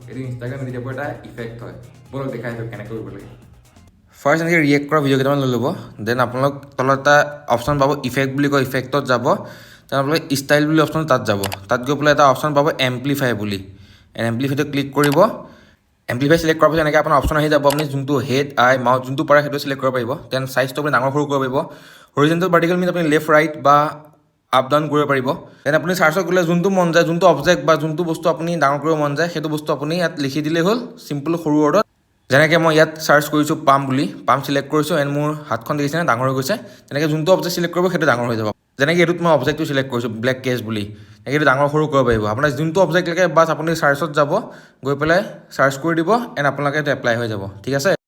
এইটো ইনষ্টাগ্ৰাম ভিডিঅ'ৰ এটা ইফেক্ট হয় বলক দেখাই দিওঁ কেনেকৈ কৰিব লাগে ফাৰ্ষ্ট এনেকৈ ৰিয়েক্ট কৰা ভিডিঅ' কেইটামান লৈ ল'ব দেন আপোনালোক তলত এটা অপশ্যন পাব ইফেক্ট বুলি কয় ইফেক্টত যাব তেনে আপোনালোকে ষ্টাইল বুলি অপশ্যন তাত যাব তাত গৈ পেলাই এটা অপশ্যন পাব এম্প্লিফাই বুলি এম্প্লিফাইটো ক্লিক কৰিব এম্প্লিফাই চিলেক্ট কৰাৰ পিছত এনেকৈ আপোনাৰ অপশ্যন আহি যাব আপুনি যোনটো হেড আই মাউথ যোনটো পাৰে সেইটো চিলেক্ট কৰিব পাৰিব দেন চাইজটো আপুনি ডাঙৰ সৰু কৰিব পাৰিব হৰিজেণ্টেল ভাৰ্টিকেল মিনছ আপুনি লেফ্ট ৰাইট বা আপ ডাউন কৰিব পাৰিব দেন আপুনি চাৰ্চত গ'লে যোনটো মন যায় যোনটো অবজেক্ট বা যোনটো বস্তু আপুনি ডাঙৰ কৰিব মন যায় সেইটো বস্তু আপুনি ইয়াত লিখি দিলেই হ'ল চিম্পল সৰু ৱৰ্ডত যেনেকৈ মই ইয়াত চাৰ্চ কৰিছোঁ পাম বুলি পাম চিলেক্ট কৰিছোঁ এণ্ড মোৰ হাতখন দেখিছেনে ডাঙৰ হৈ গৈছে তেনেকৈ যোনটো অবজেক্ট চিলেক্ট কৰিব সেইটো ডাঙৰ হৈ যাব যেনেকৈ এইটোত মই অবজেক্টটো চিলেক্ট কৰিছোঁ ব্লেক কেছ বুলি এইটো ডাঙৰ সৰু কৰিব পাৰিব আপোনাৰ যোনটো অবজেক্ট লাগে বাছ আপুনি চাৰ্চত যাব গৈ পেলাই চাৰ্চ কৰি দিব এণ্ড আপোনালোকে এইটো এপ্লাই হৈ যাব ঠিক আছে